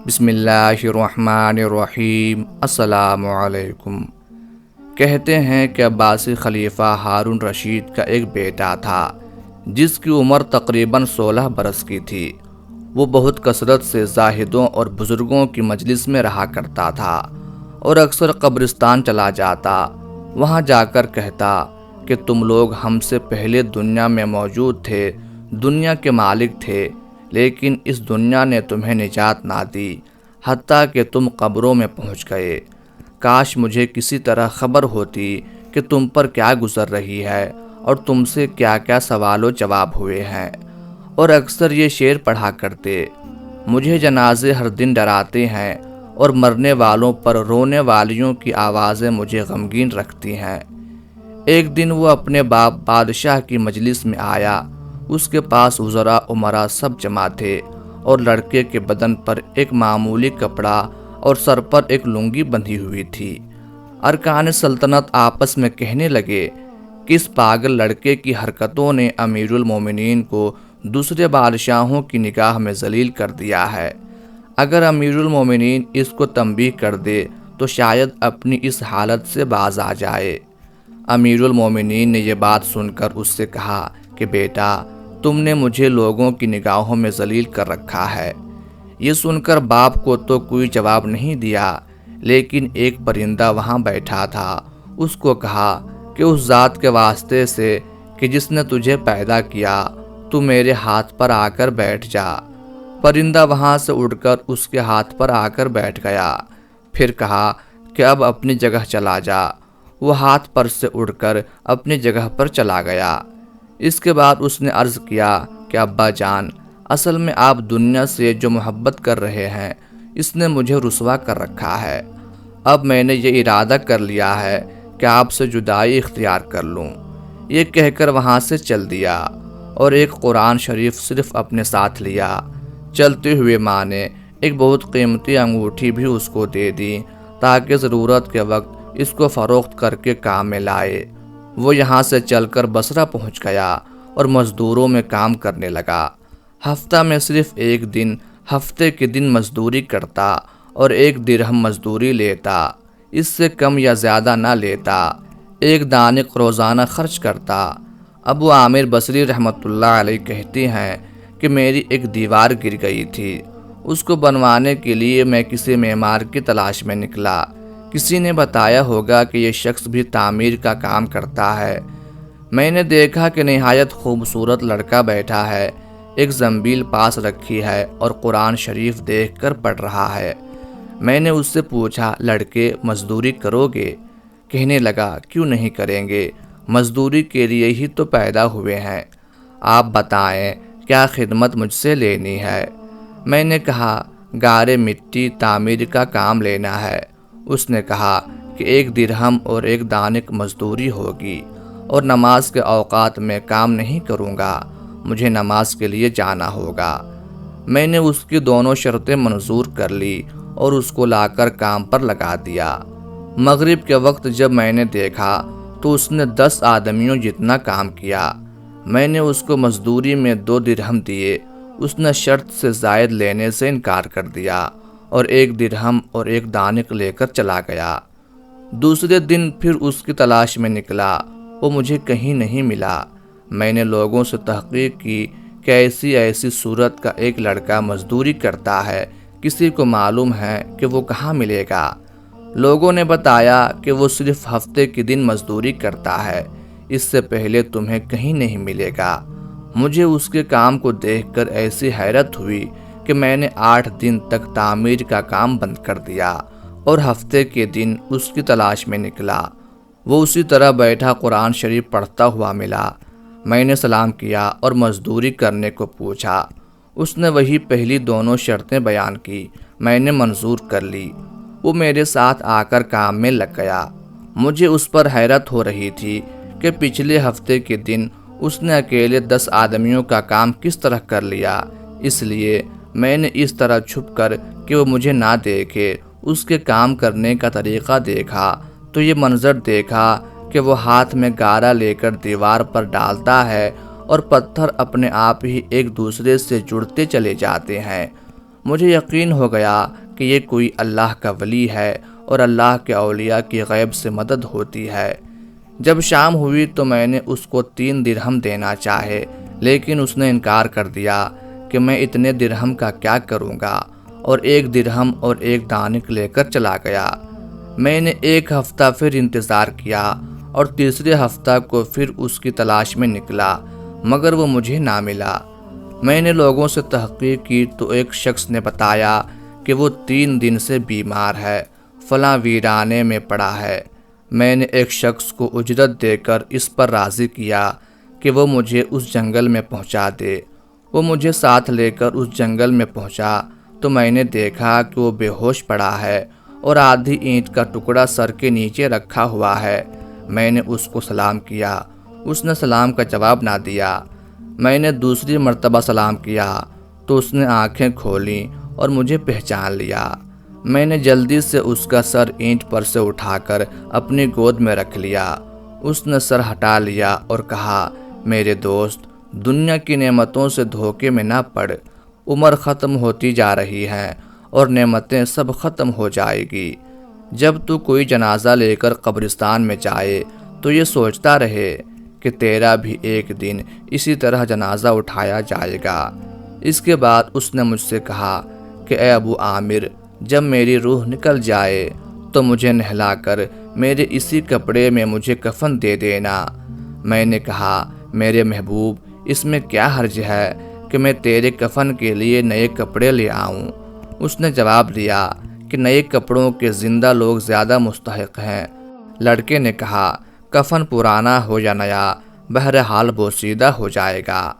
بسم اللہ الرحمن الرحیم۔ السلام علیکم۔ کہتے ہیں کہ عباسی خلیفہ ہارون رشید کا ایک بیٹا تھا جس کی عمر تقریباً 16 برس کی تھی۔ وہ بہت کثرت سے زاہدوں اور بزرگوں کی مجلس میں رہا کرتا تھا اور اکثر قبرستان چلا جاتا۔ وہاں جا کر کہتا کہ تم لوگ ہم سے پہلے دنیا میں موجود تھے، دنیا کے مالک تھے، لیکن اس دنیا نے تمہیں نجات نہ دی حتیٰ کہ تم قبروں میں پہنچ گئے۔ کاش مجھے کسی طرح خبر ہوتی کہ تم پر کیا گزر رہی ہے اور تم سے کیا کیا سوال و جواب ہوئے ہیں۔ اور اکثر یہ شعر پڑھا کرتے، مجھے جنازے ہر دن ڈراتے ہیں اور مرنے والوں پر رونے والیوں کی آوازیں مجھے غمگین رکھتی ہیں۔ ایک دن وہ اپنے باپ بادشاہ کی مجلس میں آیا۔ اس کے پاس وزراء امراء سب جمع تھے اور لڑکے کے بدن پر ایک معمولی کپڑا اور سر پر ایک لنگی بندھی ہوئی تھی۔ ارکان سلطنت آپس میں کہنے لگے کہ اس پاگل لڑکے کی حرکتوں نے امیر المومنین کو دوسرے بادشاہوں کی نگاہ میں ذلیل کر دیا ہے۔ اگر امیر المومنین اس کو تنبیہ کر دے تو شاید اپنی اس حالت سے باز آ جائے۔ امیر المومنین نے یہ بات سن کر اس سے کہا کہ بیٹا، تم نے مجھے لوگوں کی نگاہوں میں ذلیل کر رکھا ہے۔ یہ سن کر باپ کو تو کوئی جواب نہیں دیا، لیکن ایک پرندہ وہاں بیٹھا تھا۔ اس کو کہا کہ اس ذات کے واسطے سے کہ جس نے تجھے پیدا کیا، تو میرے ہاتھ پر آ کر بیٹھ جا۔ پرندہ وہاں سے اڑ کر اس کے ہاتھ پر آ کر بیٹھ گیا۔ پھر کہا کہ اب اپنی جگہ چلا جا۔ وہ ہاتھ پر سے اڑ کر اپنی جگہ پر چلا گیا۔ اس کے بعد اس نے عرض کیا کہ ابا جان، اصل میں آپ دنیا سے جو محبت کر رہے ہیں اس نے مجھے رسوا کر رکھا ہے۔ اب میں نے یہ ارادہ کر لیا ہے کہ آپ سے جدائی اختیار کر لوں۔ یہ کہہ کر وہاں سے چل دیا اور ایک قرآن شریف صرف اپنے ساتھ لیا۔ چلتے ہوئے ماں نے ایک بہت قیمتی انگوٹھی بھی اس کو دے دی تاکہ ضرورت کے وقت اس کو فروخت کر کے کام میں لائے۔ وہ یہاں سے چل کر بصرہ پہنچ گیا اور مزدوروں میں کام کرنے لگا۔ ہفتہ میں صرف ایک دن ہفتے کے دن مزدوری کرتا اور 1 درہم مزدوری لیتا، اس سے کم یا زیادہ نہ لیتا۔ 1 دانق روزانہ خرچ کرتا۔ ابو عامر بصری رحمۃ اللہ علیہ کہتے ہیں کہ میری ایک دیوار گر گئی تھی۔ اس کو بنوانے کے لیے میں کسی معمار کی تلاش میں نکلا۔ کسی نے بتایا ہوگا کہ یہ شخص بھی تعمیر کا کام کرتا ہے۔ میں نے دیکھا کہ نہایت خوبصورت لڑکا بیٹھا ہے، ایک زنبیل پاس رکھی ہے اور قرآن شریف دیکھ کر پڑھ رہا ہے۔ میں نے اس سے پوچھا، لڑکے مزدوری کرو گے؟ کہنے لگا، کیوں نہیں کریں گے، مزدوری کے لیے ہی تو پیدا ہوئے ہیں۔ آپ بتائیں کیا خدمت مجھ سے لینی ہے؟ میں نے کہا، گارے مٹی تعمیر کا کام لینا ہے۔ اس نے کہا کہ 1 درہم اور 1 دانق مزدوری ہوگی، اور نماز کے اوقات میں کام نہیں کروں گا، مجھے نماز کے لیے جانا ہوگا۔ میں نے اس کی دونوں شرطیں منظور کر لی اور اس کو لا کر کام پر لگا دیا۔ مغرب کے وقت جب میں نے دیکھا تو اس نے 10 آدمیوں جتنا کام کیا۔ میں نے اس کو مزدوری میں 2 درہم دیے۔ اس نے شرط سے زائد لینے سے انکار کر دیا اور 1 درہم اور 1 دانق لے کر چلا گیا۔ دوسرے دن پھر اس کی تلاش میں نکلا، وہ مجھے کہیں نہیں ملا۔ میں نے لوگوں سے تحقیق کی کہ ایسی صورت کا ایک لڑکا مزدوری کرتا ہے، کسی کو معلوم ہے کہ وہ کہاں ملے گا؟ لوگوں نے بتایا کہ وہ صرف ہفتے کے دن مزدوری کرتا ہے، اس سے پہلے تمہیں کہیں نہیں ملے گا۔ مجھے اس کے کام کو دیکھ کر ایسی حیرت ہوئی کہ میں نے 8 دن تک تعمیر کا کام بند کر دیا اور ہفتے کے دن اس کی تلاش میں نکلا۔ وہ اسی طرح بیٹھا قرآن شریف پڑھتا ہوا ملا۔ میں نے سلام کیا اور مزدوری کرنے کو پوچھا۔ اس نے وہی پہلی دونوں شرطیں بیان کی، میں نے منظور کر لی۔ وہ میرے ساتھ آ کر کام میں لگ گیا۔ مجھے اس پر حیرت ہو رہی تھی کہ پچھلے ہفتے کے دن اس نے اکیلے 10 آدمیوں کا کام کس طرح کر لیا۔ اس لیے میں نے اس طرح چھپ کر کہ وہ مجھے نہ دیکھے اس کے کام کرنے کا طریقہ دیکھا تو یہ منظر دیکھا کہ وہ ہاتھ میں گارا لے کر دیوار پر ڈالتا ہے اور پتھر اپنے آپ ہی ایک دوسرے سے جڑتے چلے جاتے ہیں۔ مجھے یقین ہو گیا کہ یہ کوئی اللہ کا ولی ہے اور اللہ کے اولیاء کی غیب سے مدد ہوتی ہے۔ جب شام ہوئی تو میں نے اس کو 3 درہم دینا چاہے، لیکن اس نے انکار کر دیا کہ میں اتنے درہم کا کیا کروں گا، اور 1 درہم اور 1 دانک لے کر چلا گیا۔ میں نے 1 ہفتہ پھر انتظار کیا اور تیسرے ہفتہ کو پھر اس کی تلاش میں نکلا، مگر وہ مجھے نہ ملا۔ میں نے لوگوں سے تحقیق کی تو ایک شخص نے بتایا کہ وہ 3 دن سے بیمار ہے، فلاں ویرانے میں پڑا ہے۔ میں نے ایک شخص کو اجرت دے کر اس پر راضی کیا کہ وہ مجھے اس جنگل میں پہنچا دے۔ وہ مجھے ساتھ لے کر اس جنگل میں پہنچا تو میں نے دیکھا کہ وہ بے ہوش پڑا ہے اور آدھی اینٹ کا ٹکڑا سر کے نیچے رکھا ہوا ہے۔ میں نے اس کو سلام کیا، اس نے سلام کا جواب نہ دیا۔ میں نے دوسری مرتبہ سلام کیا تو اس نے آنکھیں کھولیں اور مجھے پہچان لیا۔ میں نے جلدی سے اس کا سر اینٹ پر سے اٹھا کر اپنی گود میں رکھ لیا۔ اس نے سر ہٹا لیا اور کہا، میرے دوست، دنیا کی نعمتوں سے دھوکے میں نہ پڑ۔ عمر ختم ہوتی جا رہی ہے اور نعمتیں سب ختم ہو جائے گی۔ جب تو کوئی جنازہ لے کر قبرستان میں جائے تو یہ سوچتا رہے کہ تیرا بھی ایک دن اسی طرح جنازہ اٹھایا جائے گا۔ اس کے بعد اس نے مجھ سے کہا کہ اے ابو عامر، جب میری روح نکل جائے تو مجھے نہلا کر میرے اسی کپڑے میں مجھے کفن دے دینا۔ میں نے کہا، میرے محبوب، اس میں کیا حرج ہے کہ میں تیرے کفن کے لیے نئے کپڑے لے آؤں؟ اس نے جواب دیا کہ نئے کپڑوں کے زندہ لوگ زیادہ مستحق ہیں۔ لڑکے نے کہا، کفن پرانا ہو یا نیا، بہرحال بوسیدہ ہو جائے گا۔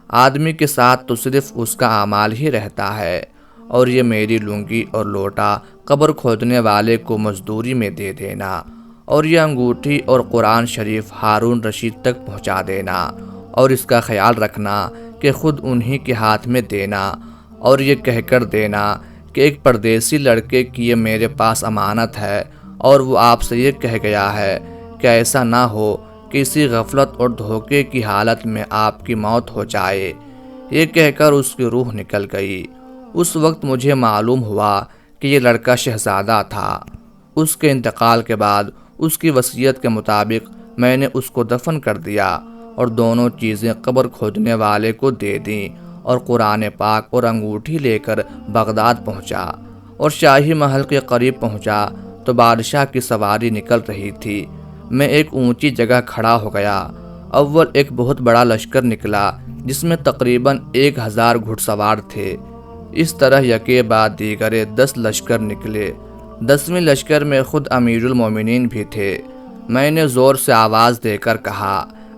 آدمی کے ساتھ تو صرف اس کا اعمال ہی رہتا ہے، اور یہ میری لنگی اور لوٹا قبر کھودنے والے کو مزدوری میں دے دینا، اور یہ انگوٹھی اور قرآن شریف ہارون رشید تک پہنچا دینا، اور اس کا خیال رکھنا کہ خود انہی کے ہاتھ میں دینا، اور یہ کہہ کر دینا کہ ایک پردیسی لڑکے کی یہ میرے پاس امانت ہے، اور وہ آپ سے یہ کہہ گیا ہے کہ ایسا نہ ہو کہ اسی غفلت اور دھوکے کی حالت میں آپ کی موت ہو جائے۔ یہ کہہ کر اس کی روح نکل گئی۔ اس وقت مجھے معلوم ہوا کہ یہ لڑکا شہزادہ تھا۔ اس کے انتقال کے بعد اس کی وصیت کے مطابق میں نے اس کو دفن کر دیا اور دونوں چیزیں قبر کھودنے والے کو دے دیں، اور قرآن پاک اور انگوٹھی لے کر بغداد پہنچا، اور شاہی محل کے قریب پہنچا تو بادشاہ کی سواری نکل رہی تھی۔ میں ایک اونچی جگہ کھڑا ہو گیا۔ اول ایک بہت بڑا لشکر نکلا جس میں تقریباً 1000 گھڑ سوار تھے۔ اس طرح یکے بعد دیگرے 10 لشکر نکلے۔ 10ویں لشکر میں خود امیر المومنین بھی تھے۔ میں نے زور سے آواز دے کر کہا،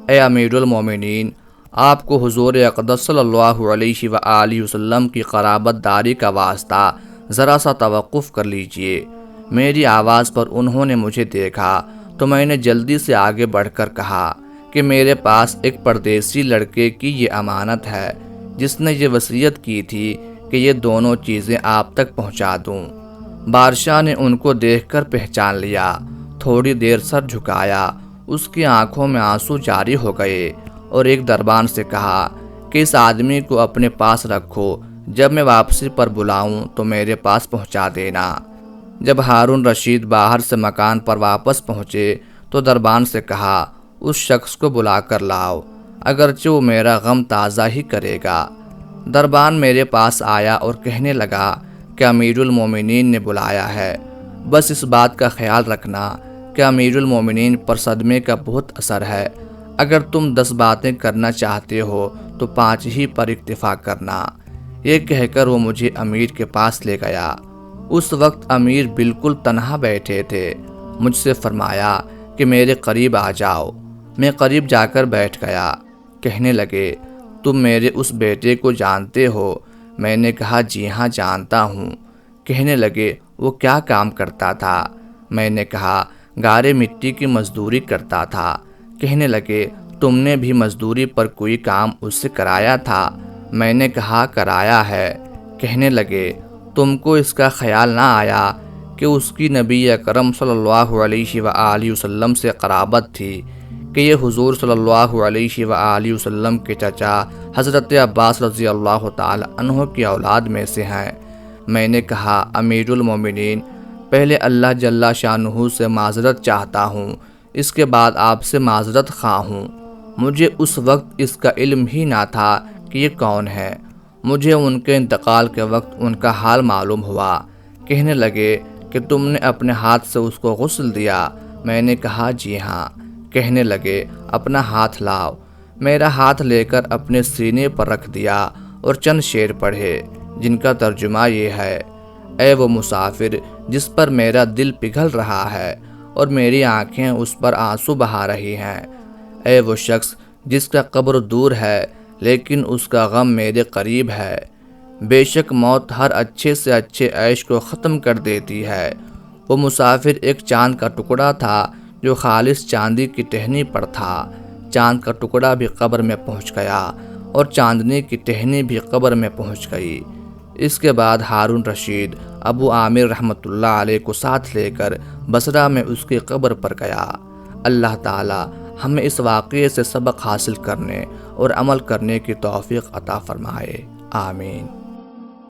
اے امیر المومنین، آپ کو حضور اقدس صلی اللہ علیہ وآلہ وسلم کی قرابت داری کا واسطہ، ذرا سا توقف کر لیجئے۔ میری آواز پر انہوں نے مجھے دیکھا تو میں نے جلدی سے آگے بڑھ کر کہا کہ میرے پاس ایک پردیسی لڑکے کی یہ امانت ہے جس نے یہ وصیت کی تھی کہ یہ دونوں چیزیں آپ تک پہنچا دوں۔ بادشاہ نے ان کو دیکھ کر پہچان لیا، تھوڑی دیر سر جھکایا، اس کی آنکھوں میں آنسو جاری ہو گئے، اور ایک دربان سے کہا کہ اس آدمی کو اپنے پاس رکھو، جب میں واپسی پر بلاؤں تو میرے پاس پہنچا دینا۔ جب ہارون رشید باہر سے مکان پر واپس پہنچے تو دربان سے کہا، اس شخص کو بلا کر لاؤ، اگرچہ وہ میرا غم تازہ ہی کرے گا۔ دربان میرے پاس آیا اور کہنے لگا کہ امیر المومنین نے بلایا ہے، بس اس بات کا خیال رکھنا کہ امیر المومنین پر صدمے کا بہت اثر ہے، اگر تم 10 باتیں کرنا چاہتے ہو تو 5 ہی پر اکتفا کرنا۔ یہ کہہ کر وہ مجھے امیر کے پاس لے گیا۔ اس وقت امیر بالکل تنہا بیٹھے تھے۔ مجھ سے فرمایا کہ میرے قریب آ جاؤ۔ میں قریب جا کر بیٹھ گیا۔ کہنے لگے، تم میرے اس بیٹے کو جانتے ہو؟ میں نے کہا، جی ہاں جانتا ہوں۔ کہنے لگے، وہ کیا کام کرتا تھا؟ میں نے کہا، گارے مٹی کی مزدوری کرتا تھا۔ کہنے لگے، تم نے بھی مزدوری پر کوئی کام اس سے کرایا تھا؟ میں نے کہا، کرایا ہے۔ کہنے لگے، تم کو اس کا خیال نہ آیا کہ اس کی نبی اکرم صلی اللہ علیہ وآلہ وسلم سے قرابت تھی کہ یہ حضور صلی اللہ علیہ وآلہ وسلم کے چچا حضرت عباس رضی اللہ تعالی عنہ کی اولاد میں سے ہیں؟ میں نے کہا امیر المومنین، پہلے اللہ جل شانہ سے معذرت چاہتا ہوں، اس کے بعد آپ سے معذرت خواہ ہوں۔ مجھے اس وقت اس کا علم ہی نہ تھا کہ یہ کون ہے۔ مجھے ان کے انتقال کے وقت ان کا حال معلوم ہوا۔ کہنے لگے کہ تم نے اپنے ہاتھ سے اس کو غسل دیا؟ میں نے کہا جی ہاں۔ کہنے لگے اپنا ہاتھ لاؤ۔ میرا ہاتھ لے کر اپنے سینے پر رکھ دیا اور چند شعر پڑھے جن کا ترجمہ یہ ہے: اے وہ مسافر جس پر میرا دل پگھل رہا ہے اور میری آنکھیں اس پر آنسو بہا رہی ہیں، اے وہ شخص جس کا قبر دور ہے لیکن اس کا غم میرے قریب ہے، بے شک موت ہر اچھے سے اچھے عیش کو ختم کر دیتی ہے۔ وہ مسافر ایک چاند کا ٹکڑا تھا جو خالص چاندی کی ٹہنی پر تھا۔ چاند کا ٹکڑا بھی قبر میں پہنچ گیا اور چاندنی کی ٹہنی بھی قبر میں پہنچ گئی۔ اس کے بعد ہارون رشید ابو عامر رحمۃ اللہ علیہ کو ساتھ لے کر بصرہ میں اس کی قبر پر گیا۔ اللہ تعالی ہمیں اس واقعے سے سبق حاصل کرنے اور عمل کرنے کی توفیق عطا فرمائے، آمین۔